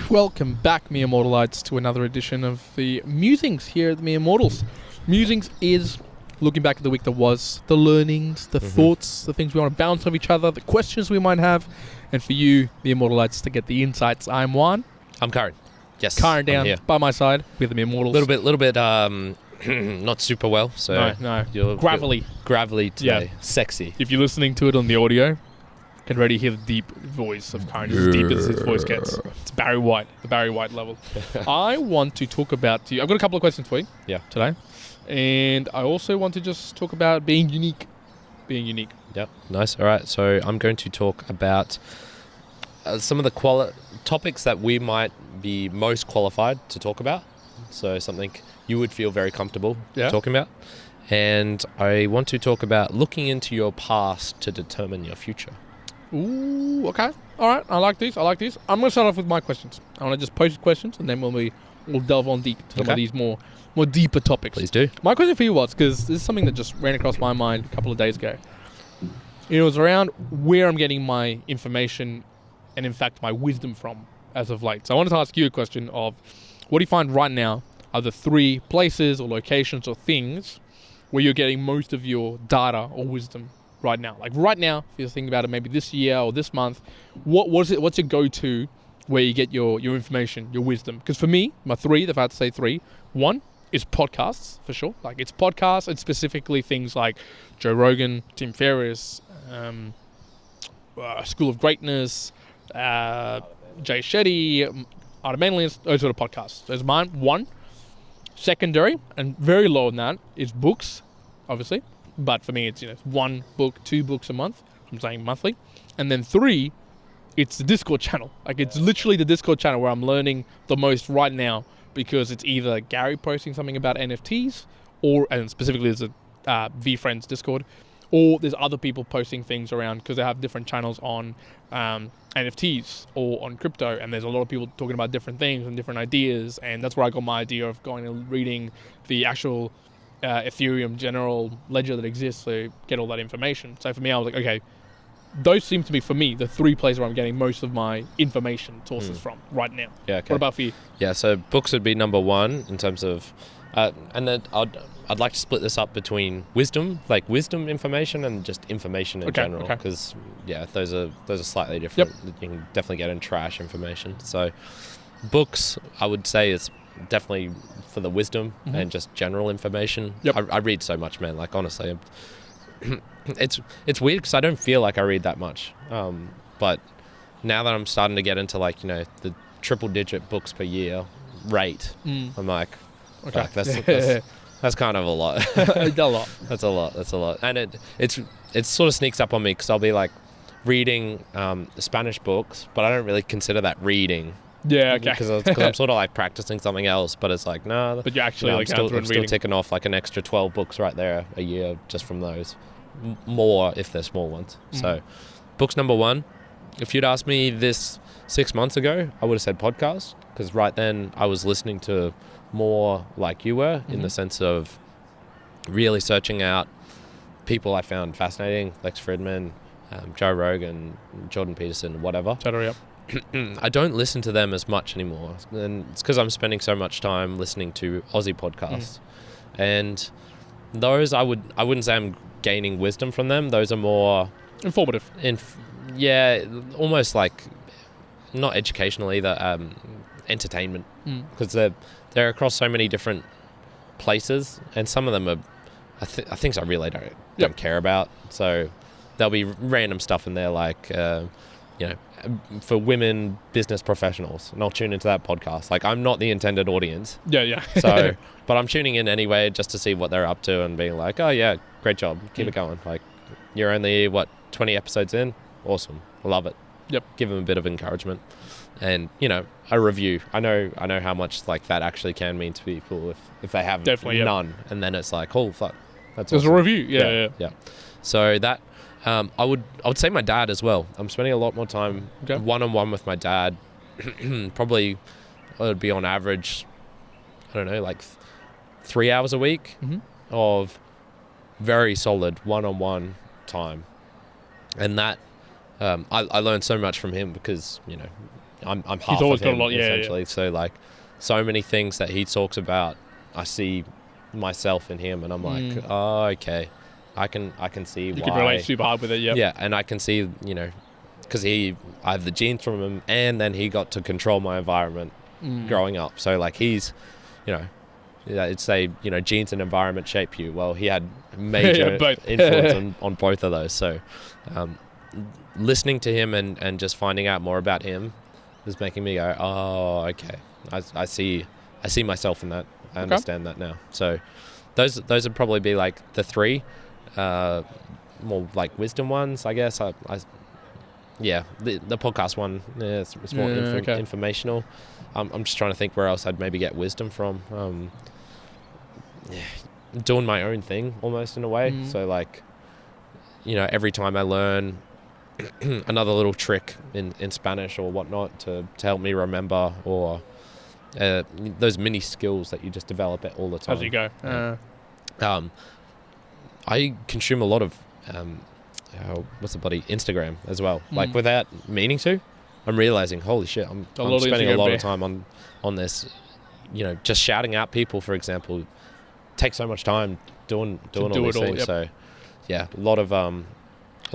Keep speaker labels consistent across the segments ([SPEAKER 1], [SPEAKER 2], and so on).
[SPEAKER 1] Welcome back, Mere Mortalites, to another edition of the Musings here at the Mere Mortals. Musings is looking back at the week that was, the learnings, the thoughts, the things we want to bounce off each other, the questions we might have, and for you, the Immortalites, to get the insights. I'm Juan.
[SPEAKER 2] I'm Karen. Yes,
[SPEAKER 1] Karen down by my side with the Immortals.
[SPEAKER 2] Little bit, not super well. So
[SPEAKER 1] no,
[SPEAKER 2] you're
[SPEAKER 1] gravelly
[SPEAKER 2] today.
[SPEAKER 1] Yeah.
[SPEAKER 2] Sexy.
[SPEAKER 1] If you're listening to it on the audio, get ready to hear the deep voice of Karen. It's as deep as his voice gets. It's Barry White, the Barry White level. I want to talk about I've got a couple of questions for you today. And I also want to just talk about being unique.
[SPEAKER 2] Yep, nice. All right, so I'm going to talk about some of the topics that we might be most qualified to talk about. So something you would feel very comfortable talking about. And I want to talk about looking into your past to determine your future.
[SPEAKER 1] Ooh, okay. All right, I like these. I'm going to start off with my questions. I want to just pose questions, and then we'll delve on deep to some of these more deeper topics.
[SPEAKER 2] Please do.
[SPEAKER 1] My question for you was, because this is something that just ran across my mind a couple of days ago. It was around where I'm getting my information and, in fact, my wisdom from as of late. So I wanted to ask you a question of, what do you find right now are the three places or locations or things where you're getting most of your data or wisdom right now? Like right now, if you're thinking about it, maybe this year or this month, what's your go-to where you get your information, your wisdom? Because for me, my three, if I had to say three, one is podcasts, for sure. Like it's podcasts, and specifically things like Joe Rogan, Tim Ferriss, School of Greatness, Jay Shetty, Art of Manliness, those sort of podcasts. Those are mine. One. Secondary, and very low on that, is books, obviously. But for me, it's one book, 2 books a month. I'm saying monthly. And then 3, it's the Discord channel. Like it's literally the Discord channel where I'm learning the most right now, because it's either Gary posting something about NFTs, and specifically there's a VFriends Discord, or there's other people posting things around because they have different channels on NFTs or on crypto, and there's a lot of people talking about different things and different ideas, and that's where I got my idea of going and reading the actual Ethereum general ledger that exists to get all that information. So for me, I was like, okay, those seem to be, for me, the 3 places where I'm getting most of my information sources from right now.
[SPEAKER 2] Yeah, okay.
[SPEAKER 1] What about for you?
[SPEAKER 2] Yeah, so books would be number 1 in terms of, and then I'd like to split this up between wisdom information and just information in general, because those are slightly different. Yep. You can definitely get in trash information. So books, I would say, is definitely for the wisdom and just general information. Yep. I read so much, man. Like honestly, it's weird because I don't feel like I read that much. But now that I'm starting to get into the triple-digit books per year rate, I'm like, okay, that's kind of a lot. That's a lot. And it sort of sneaks up on me because I'll be like reading Spanish books, but I don't really consider that reading.
[SPEAKER 1] Yeah, okay.
[SPEAKER 2] Because I'm sort of like practicing something else, but it's like, no.
[SPEAKER 1] But you're actually
[SPEAKER 2] I'm still ticking off like an extra 12 books right there a year just from those. More if they're small ones. So books number 1. If you'd asked me this 6 months ago, I would have said podcast, because right then I was listening to more like you were, in the sense of really searching out people I found fascinating, Lex Fridman, Joe Rogan, Jordan Peterson, whatever.
[SPEAKER 1] Totally, yep.
[SPEAKER 2] I don't listen to them as much anymore, and it's because I'm spending so much time listening to Aussie podcasts. And those I wouldn't say I'm gaining wisdom from them. Those are more
[SPEAKER 1] informative.
[SPEAKER 2] Almost like not educational either, entertainment, because they're across so many different places, and some of them are things I really don't care about. So there'll be random stuff in there like for women business professionals, and I'll tune into that podcast. Like I'm not the intended audience.
[SPEAKER 1] Yeah.
[SPEAKER 2] So, but I'm tuning in anyway just to see what they're up to and being like, oh yeah, great job, keep it going. Like you're only 20 episodes in, awesome, love it. Yep. Give them a bit of encouragement, and a review. I know how much like that actually can mean to people if they have none, and then it's like, oh fuck, that's awesome.
[SPEAKER 1] There's a review. Yeah.
[SPEAKER 2] So that. I would say my dad as well. I'm spending a lot more time one-on-one with my dad. Probably it would be on average, I don't know, like 3 hours a week of very solid one-on-one time. And that I learned so much from him because, I'm half
[SPEAKER 1] He's always
[SPEAKER 2] of him,
[SPEAKER 1] got a lot,
[SPEAKER 2] essentially. So like, so many things that he talks about, I see myself in him, and I'm like, oh, okay, I can see
[SPEAKER 1] You
[SPEAKER 2] why.
[SPEAKER 1] can relate super hard with it, yeah.
[SPEAKER 2] Yeah, and I can see, because I have the genes from him, and then he got to control my environment growing up. So like he's, it'd say, genes and environment shape you. Well, he had major influence on both of those. So listening to him and just finding out more about him is making me go, oh, okay, I see myself in that. I understand that now. So those would probably be like the three more like wisdom ones, I guess. The podcast one, it's more informational. I'm just trying to think where else I'd maybe get wisdom from. Doing my own thing almost in a way. So like, every time I learn another little trick in Spanish or whatnot to help me remember, or those mini skills that you just develop it all the time
[SPEAKER 1] as you go.
[SPEAKER 2] I consume a lot of Instagram as well, like without meaning to. I'm realizing, holy shit, I'm spending a lot of time on this. Just shouting out people, for example, takes so much time doing all these things.
[SPEAKER 1] Yep.
[SPEAKER 2] So yeah, a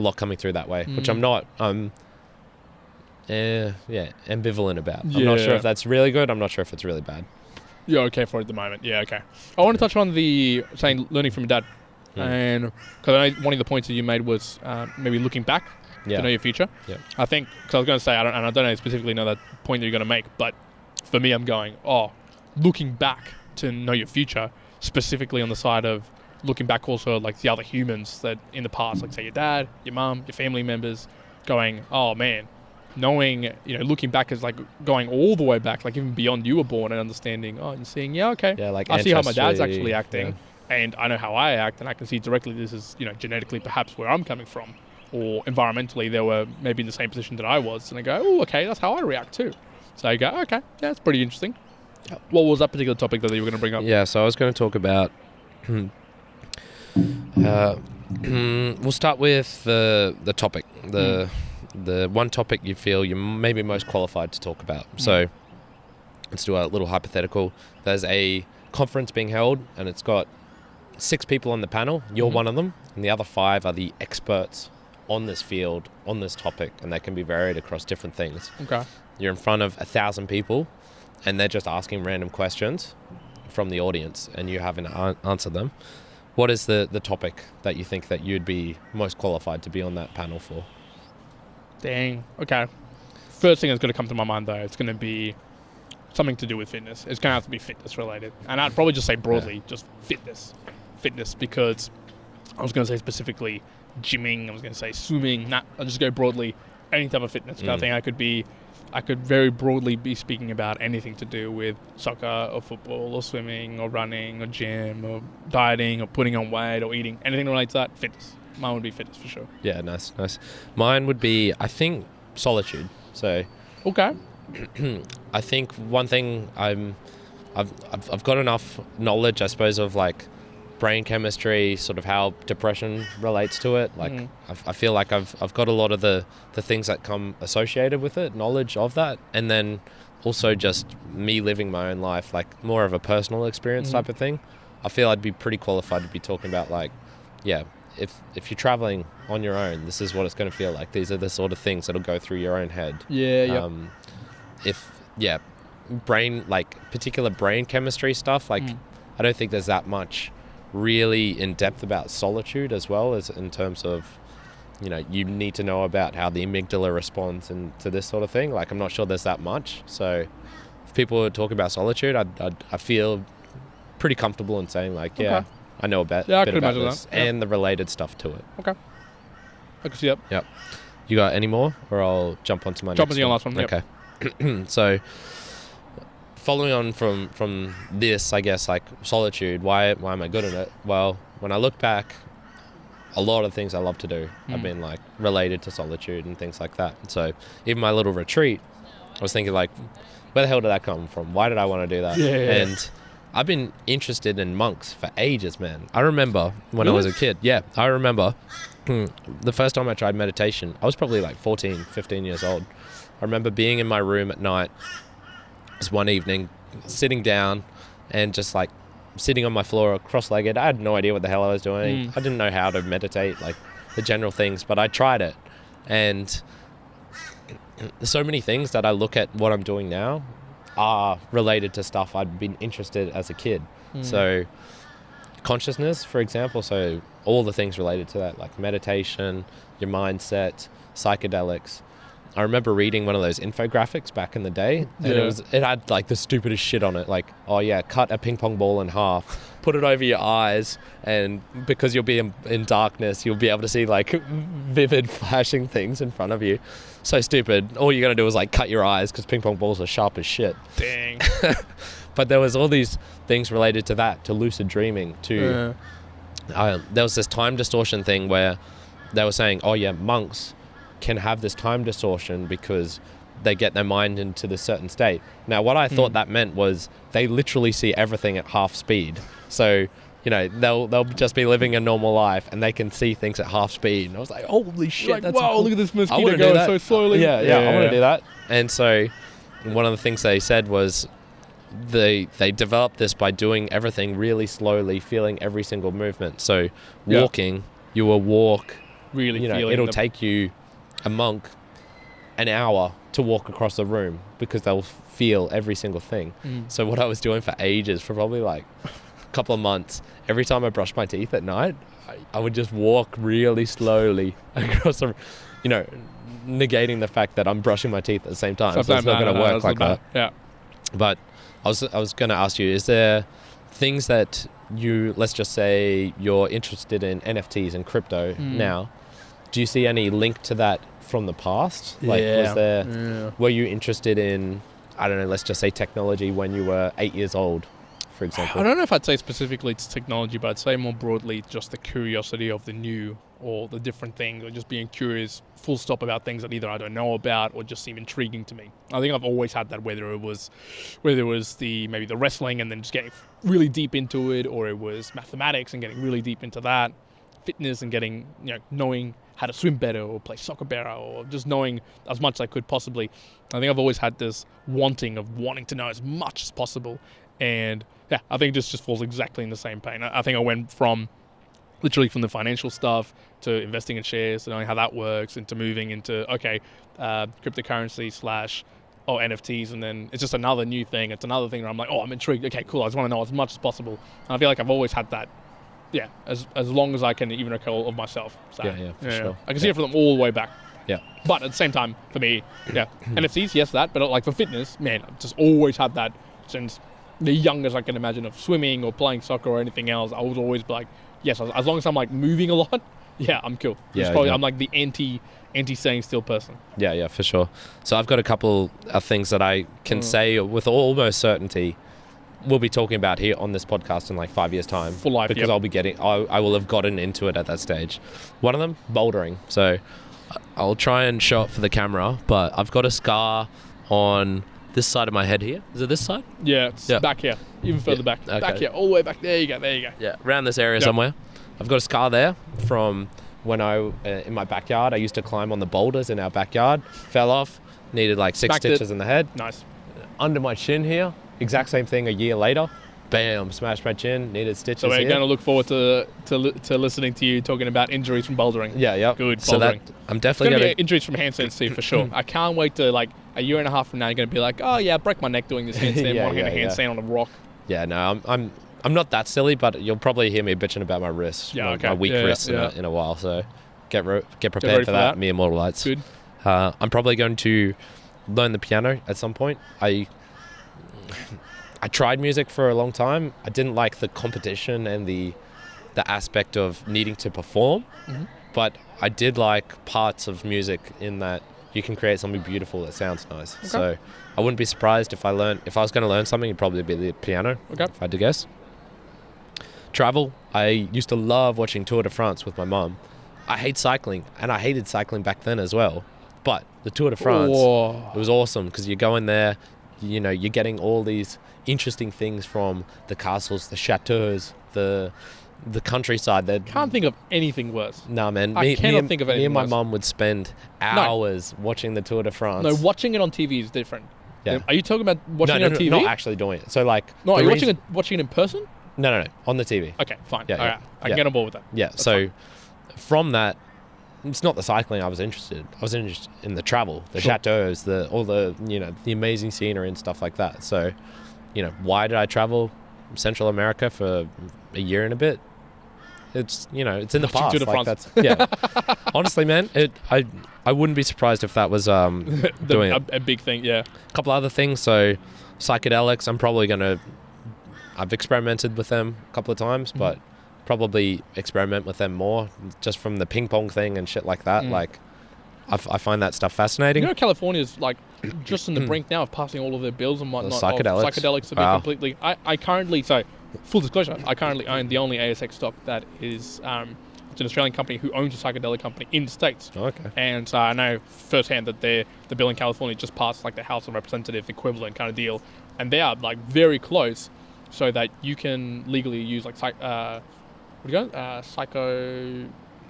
[SPEAKER 2] lot coming through that way, which I'm not ambivalent about. I'm not sure if that's really good. I'm not sure if it's really bad.
[SPEAKER 1] You're okay for it at the moment. Yeah, okay. I want to touch on saying learning from your dad. And because I know one of the points that you made was maybe looking back to know your future. Yeah. I think, because I was going to say, I don't know specifically that point that you're going to make, but for me, I'm going, looking back to know your future, specifically on the side of looking back also like the other humans that in the past, like say your dad, your mum, your family members, going, oh man, knowing, looking back is like going all the way back, like even beyond you were born, and understanding, and seeing,
[SPEAKER 2] like
[SPEAKER 1] I see how my dad's actually acting. Yeah. And I know how I act, and I can see directly this is, genetically perhaps where I'm coming from, or environmentally they were maybe in the same position that I was, and I go, oh, okay, that's how I react too. So I go, okay, yeah, that's pretty interesting. Yep. What was that particular topic that you were going to bring up?
[SPEAKER 2] Yeah, so I was going to talk about, we'll start with the topic, the one topic you feel you're maybe most qualified to talk about. So let's do a little hypothetical. There's a conference being held, and it's got 6 people on the panel. You're one of them, and the other 5 are the experts on this field, on this topic, and they can be varied across different things.
[SPEAKER 1] Okay.
[SPEAKER 2] You're in front of 1,000 people, and they're just asking random questions from the audience, and you having to answer them. What is the topic that you think that you'd be most qualified to be on that panel for?
[SPEAKER 1] Dang. Okay. First thing that's going to come to my mind, though, it's going to be something to do with fitness. It's going to have to be fitness related. And I'd probably just say broadly, just fitness. Fitness, because I was going to say specifically gymming, I was going to say swimming. I'll just go broadly, any type of fitness. I think I could very broadly be speaking about anything to do with soccer or football or swimming or running or gym or dieting or putting on weight or eating. Anything related to that, fitness. Mine would be fitness for sure.
[SPEAKER 2] Yeah, nice. Mine would be, I think, solitude. So,
[SPEAKER 1] okay.
[SPEAKER 2] I think one thing I've got enough knowledge, I suppose, of like brain chemistry, sort of how depression relates to it. Like I feel like I've got a lot of the things that come associated with it, knowledge of that, and then also just me living my own life, like more of a personal experience type of thing. I feel I'd be pretty qualified to be talking about like, if you're traveling on your own, this is what it's going to feel like. These are the sort of things that'll go through your own head. Brain, like particular brain chemistry stuff, like I don't think there's that much really in depth about solitude as well, as in terms of, you need to know about how the amygdala responds and to this sort of thing. Like I'm not sure there's that much. So if people talk about solitude, I feel pretty comfortable in saying like, I know a bit about this and the related stuff to it. Okay.
[SPEAKER 1] I can see that.
[SPEAKER 2] Yep. You got any more, or I'll jump onto my next one?
[SPEAKER 1] Jump into your last one.
[SPEAKER 2] Okay. So following on from this, I guess, like solitude, why am I good at it? Well, when I look back, a lot of things I love to do have been like related to solitude and things like that. So even my little retreat, I was thinking like, where the hell did that come from? Why did I want to do that? And I've been interested in monks for ages, man. I remember when I was a kid. Yeah, I remember the first time I tried meditation, I was probably like 14, 15 years old. I remember being in my room at night, this one evening, sitting down and just like sitting on my floor cross-legged. I had no idea what the hell I was doing. I didn't know how to meditate, like the general things, but I tried it. And so many things that I look at what I'm doing now are related to stuff I'd been interested as a kid. So consciousness, for example, so all the things related to that, like meditation, your mindset, psychedelics. I remember reading one of those infographics back in the day, and it had like the stupidest shit on it, like, oh yeah, cut a ping pong ball in half, put it over your eyes, and because you'll be in darkness, you'll be able to see like vivid flashing things in front of you. So stupid. All you're gonna do is like cut your eyes because ping pong balls are sharp as shit.
[SPEAKER 1] Dang.
[SPEAKER 2] But there was all these things related to that, to lucid dreaming, to there was this time distortion thing where they were saying, oh yeah, monks can have this time distortion because they get their mind into this certain state. Now, what I thought that meant was they literally see everything at half speed. So, you know, they'll just be living a normal life and they can see things at half speed. And I was like, holy shit,
[SPEAKER 1] like,
[SPEAKER 2] that's
[SPEAKER 1] wow,
[SPEAKER 2] cool.
[SPEAKER 1] Look at this mosquito going so slowly.
[SPEAKER 2] Yeah, I want to do that. And so one of the things they said was they developed this by doing everything really slowly, feeling every single movement. So walking, you will walk,
[SPEAKER 1] really,
[SPEAKER 2] you know, it'll take you, a monk, an hour to walk across the room because they'll feel every single thing. So what I was doing for ages, for probably like a couple of months, every time I brushed my teeth at night, I would just walk really slowly across the, you know, negating the fact that I'm brushing my teeth at the same time. So it's not going to work like that.
[SPEAKER 1] Yeah.
[SPEAKER 2] But I was going to ask you, is there things that you, let's just say you're interested in NFTs and crypto now, do you see any link to that from the past? Like, were you interested in, I don't know, let's just say technology when you were 8 years old, for example?
[SPEAKER 1] I don't know if I'd say specifically it's technology, but I'd say more broadly just the curiosity of the new or the different things, or just being curious, full stop, about things that either I don't know about or just seem intriguing to me. I think I've always had that, whether it was maybe the wrestling and then just getting really deep into it, or it was mathematics and getting really deep into that, fitness and getting, you know, knowing how to swim better or play soccer better, or just knowing as much as I could possibly. I think I've always had this wanting to know as much as possible. And yeah, I think it just falls exactly in the same vein. I think I went from literally from the financial stuff to investing in shares, to knowing how that works, into moving into, cryptocurrency / NFTs, and then it's just another new thing. It's another thing where I'm like, oh, I'm intrigued. Okay, cool. I just want to know as much as possible. And I feel like I've always had that. Yeah, as long as I can even recall of myself. So,
[SPEAKER 2] for sure.
[SPEAKER 1] I can see it from them all the way back.
[SPEAKER 2] Yeah.
[SPEAKER 1] But at the same time, for me, NFTs, yes, that. But like for fitness, man, I've just always had that since the youngest I can imagine, of swimming or playing soccer or anything else. I would always be like, yes, as long as I'm like moving a lot, I'm cool. I'm like the anti staying still person. Yeah,
[SPEAKER 2] for sure. So I've got a couple of things that I can say with almost certainty we'll be talking about here on this podcast in like 5 years' time.
[SPEAKER 1] For life,
[SPEAKER 2] because I will have gotten into it at that stage. One of them, bouldering. So I'll try and show it for the camera, but I've got a scar on this side of my head here. Is it this side?
[SPEAKER 1] Yeah, it's back here, even further back. Okay. Back here, all the way back. There you go.
[SPEAKER 2] Yeah, around this area somewhere. I've got a scar there from when in my backyard, I used to climb on the boulders in our backyard, fell off, needed like 6 stitches in the head.
[SPEAKER 1] Nice.
[SPEAKER 2] Under my chin here, exact same thing a year later. Bam, smashed my chin, needed stitches.
[SPEAKER 1] So we're going to look forward to listening to you talking about injuries from bouldering.
[SPEAKER 2] Yeah.
[SPEAKER 1] Good,
[SPEAKER 2] so
[SPEAKER 1] bouldering.
[SPEAKER 2] I'm definitely
[SPEAKER 1] going to be injuries from handstands too, for sure. I can't wait to, like, a year and a half from now, you're going to be like, oh yeah, I broke my neck doing this handstand, handstand on a rock.
[SPEAKER 2] Yeah, no, I'm not that silly, but you'll probably hear me bitching about my wrists, my weak wrists in a while. So get prepared for that. Me immortal lights.
[SPEAKER 1] Good.
[SPEAKER 2] I'm probably going to learn the piano at some point. I tried music for a long time. I didn't like the competition and the aspect of needing to perform, but I did like parts of music in that you can create something beautiful that sounds nice. Okay. So I wouldn't be surprised if I was going to learn something, it'd probably be the piano, if I had to guess. Travel. I used to love watching Tour de France with my mum. I hate cycling, and I hated cycling back then as well. But the Tour de France, it was awesome because you go in there, you know, you're getting all these interesting things from the castles, the chateaus, the the countryside. That
[SPEAKER 1] Can't think of anything worse.
[SPEAKER 2] Nah, man.
[SPEAKER 1] I cannot think of anything
[SPEAKER 2] Me and my
[SPEAKER 1] worse.
[SPEAKER 2] mum would spend hours watching the Tour de France.
[SPEAKER 1] No, watching it on TV is different.
[SPEAKER 2] Yeah.
[SPEAKER 1] Are you talking about watching it on TV?
[SPEAKER 2] Not actually doing it. So like,
[SPEAKER 1] No, are
[SPEAKER 2] the
[SPEAKER 1] you
[SPEAKER 2] reason-
[SPEAKER 1] watching it in person?
[SPEAKER 2] No, on the TV.
[SPEAKER 1] Okay, fine.
[SPEAKER 2] Yeah,
[SPEAKER 1] All
[SPEAKER 2] yeah.
[SPEAKER 1] right, I can
[SPEAKER 2] Yeah.
[SPEAKER 1] get on board with that.
[SPEAKER 2] Yeah.
[SPEAKER 1] That's
[SPEAKER 2] So from that, it's not the cycling I was interested. I was interested in the travel, the
[SPEAKER 1] Sure.
[SPEAKER 2] chateaus, all the the amazing scenery and stuff like that. So, why did I travel Central America for a year and a bit? It's it's in the
[SPEAKER 1] Watching
[SPEAKER 2] past.
[SPEAKER 1] Tour de
[SPEAKER 2] Like
[SPEAKER 1] France.
[SPEAKER 2] that's honestly, man. I wouldn't be surprised if that was doing it.
[SPEAKER 1] a big thing. Yeah.
[SPEAKER 2] A couple other things. So psychedelics, I'm probably gonna. I've experimented with them a couple of times, but probably experiment with them more, just from the ping pong thing and shit like that. Like, I find that stuff fascinating.
[SPEAKER 1] California's like just on the brink now of passing all of their bills and whatnot.
[SPEAKER 2] Psychedelics.
[SPEAKER 1] Psychedelics have been completely. I currently, so full disclosure, I currently own the only ASX stock that is. It's an Australian company who owns a psychedelic company in the States.
[SPEAKER 2] Okay.
[SPEAKER 1] And I know firsthand that the bill in California just passed like the House of Representatives equivalent kind of deal, and they are like very close, so that you can legally use like
[SPEAKER 2] Psilocybin.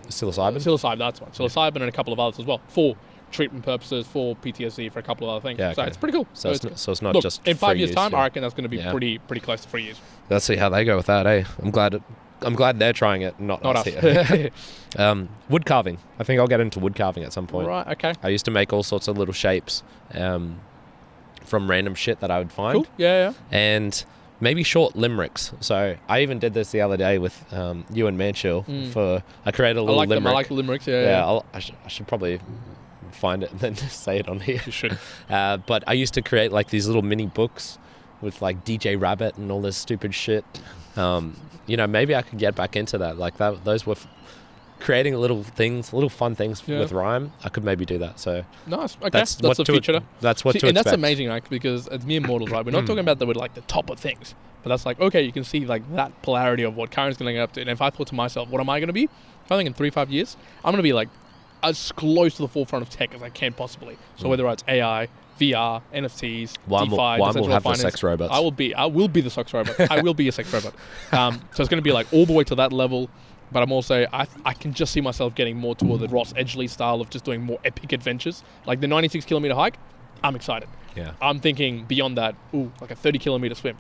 [SPEAKER 1] psilocybin, that's one. Psilocybin and a couple of others as well for treatment purposes, for PTSD, for a couple of other things.
[SPEAKER 2] Yeah,
[SPEAKER 1] So
[SPEAKER 2] okay.
[SPEAKER 1] it's pretty cool.
[SPEAKER 2] So it's not
[SPEAKER 1] look,
[SPEAKER 2] just
[SPEAKER 1] in 5
[SPEAKER 2] free
[SPEAKER 1] years'
[SPEAKER 2] use,
[SPEAKER 1] time,
[SPEAKER 2] yeah.
[SPEAKER 1] I reckon that's going to be pretty close to 3 years.
[SPEAKER 2] Let's see how they go with that, eh? I'm glad they're trying it, not us.
[SPEAKER 1] us.
[SPEAKER 2] Here. Wood carving. I think I'll get into wood carving at some point.
[SPEAKER 1] Right. Okay.
[SPEAKER 2] I used to make all sorts of little shapes from random shit that I would find.
[SPEAKER 1] Cool. Yeah.
[SPEAKER 2] And maybe short limericks. So I even did this the other day with you and Manchill. I created a
[SPEAKER 1] I
[SPEAKER 2] little
[SPEAKER 1] like
[SPEAKER 2] limerick.
[SPEAKER 1] them. I like the limericks. Yeah.
[SPEAKER 2] I should probably find it and then just say it on here.
[SPEAKER 1] You should.
[SPEAKER 2] But I used to create like these little mini books with like DJ Rabbit and all this stupid shit. Maybe I could get back into that. Like that, those were creating little fun things with rhyme. I could maybe do that. So
[SPEAKER 1] Nice. Okay.
[SPEAKER 2] that's
[SPEAKER 1] That's the future.
[SPEAKER 2] That's what to
[SPEAKER 1] and
[SPEAKER 2] expect.
[SPEAKER 1] that's amazing, right? Because it's mere mortals, right? We're not talking about that we're like the top of things, but that's like, okay, you can see like that polarity of what Karen's going to get up to. And if I thought to myself, what am I going to be? I think in 3-5 years, I'm going to be like as close to the forefront of tech as I can possibly. So whether it's AI, VR, NFTs,
[SPEAKER 2] One
[SPEAKER 1] DeFi,
[SPEAKER 2] will have
[SPEAKER 1] decentralized
[SPEAKER 2] the
[SPEAKER 1] finance,
[SPEAKER 2] sex robots.
[SPEAKER 1] I will be the sex robot. I will be a sex robot. So it's going to be like all the way to that level. But I'm also, I can just see myself getting more toward the Ross Edgley style of just doing more epic adventures. Like the 96-kilometer hike, I'm excited.
[SPEAKER 2] Yeah.
[SPEAKER 1] I'm thinking beyond that, like a 30-kilometer swim.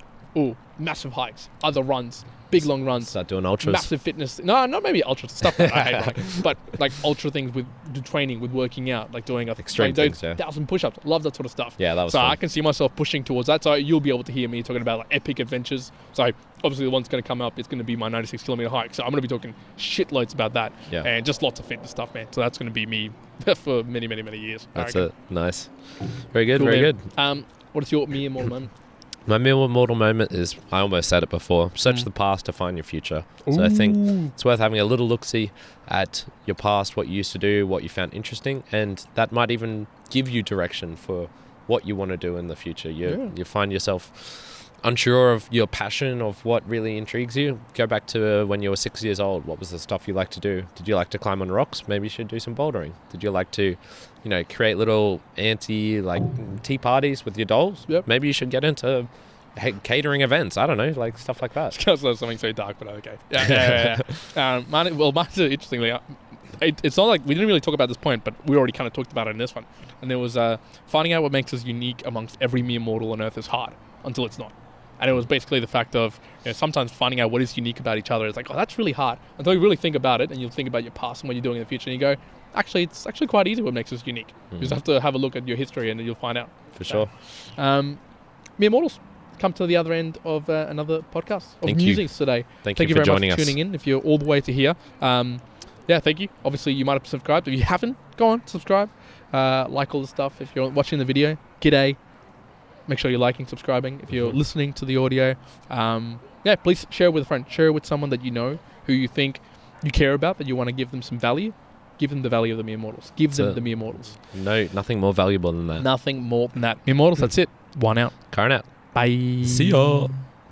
[SPEAKER 1] Massive hikes, other runs, big long runs.
[SPEAKER 2] Start doing ultras.
[SPEAKER 1] Massive fitness. No, not maybe ultra stuff that I hate. But like ultra things with the training, with working out, like doing
[SPEAKER 2] Extreme
[SPEAKER 1] doing
[SPEAKER 2] things, yeah.
[SPEAKER 1] 1,000 push-ups. Love that sort of stuff.
[SPEAKER 2] Yeah, that was
[SPEAKER 1] so
[SPEAKER 2] fun.
[SPEAKER 1] I can see myself pushing towards that. So you'll be able to hear me talking about like epic adventures. So obviously the one's going to come up, it's going to be my 96-kilometer hike. So I'm going to be talking shitloads about that.
[SPEAKER 2] Yeah.
[SPEAKER 1] And just lots of fitness stuff, man. So that's going to be me for many, many, many years. I
[SPEAKER 2] That's
[SPEAKER 1] reckon.
[SPEAKER 2] it. Nice. Very good.
[SPEAKER 1] Cool,
[SPEAKER 2] very
[SPEAKER 1] man.
[SPEAKER 2] good.
[SPEAKER 1] What is your mere mortal moment?
[SPEAKER 2] My mere mortal moment is, I almost said it before, search the past to find your future. So I think it's worth having a little look-see at your past, what you used to do, what you found interesting, and that might even give you direction for what you want to do in the future. You find yourself unsure of your passion, of what really intrigues you. Go back to when you were 6 years old. What was the stuff you liked to do? Did you like to climb on rocks? Maybe you should do some bouldering. Did you like to create little tea parties with your dolls?
[SPEAKER 1] Yep.
[SPEAKER 2] Maybe you should get into catering events. I don't know, like stuff like that.
[SPEAKER 1] Because there's something so dark, but okay. Yeah. Mine's interestingly, it's not like we didn't really talk about this point, but we already kind of talked about it in this one. And there was finding out what makes us unique amongst every mere mortal on Earth is hard until it's not. And it was basically the fact of sometimes finding out what is unique about each other is like, oh, that's really hard until you really think about it, and you'll think about your past and what you're doing in the future, and you go, actually, it's actually quite easy what makes us unique. You just have to have a look at your history, and then you'll find out.
[SPEAKER 2] For sure.
[SPEAKER 1] Mere mortals, come to the other end of another podcast of
[SPEAKER 2] Thank you.
[SPEAKER 1] Musings today.
[SPEAKER 2] Thank you for
[SPEAKER 1] very
[SPEAKER 2] joining
[SPEAKER 1] much for
[SPEAKER 2] us.
[SPEAKER 1] tuning in. If you're all the way to here, thank you. Obviously, you might have subscribed. If you haven't, go on, subscribe. Like all the stuff. If you're watching the video, g'day. Make sure you're liking, subscribing. If you're listening to the audio, please share it with a friend. Share it with someone that you know, who you think you care about, that you want to give them some value. Give them the value of the mere mortals. Give them the mere mortals.
[SPEAKER 2] No, nothing more valuable than that.
[SPEAKER 1] Nothing more than that. Mere mortals, that's it. One out.
[SPEAKER 2] Karen out.
[SPEAKER 1] Bye.
[SPEAKER 2] See ya.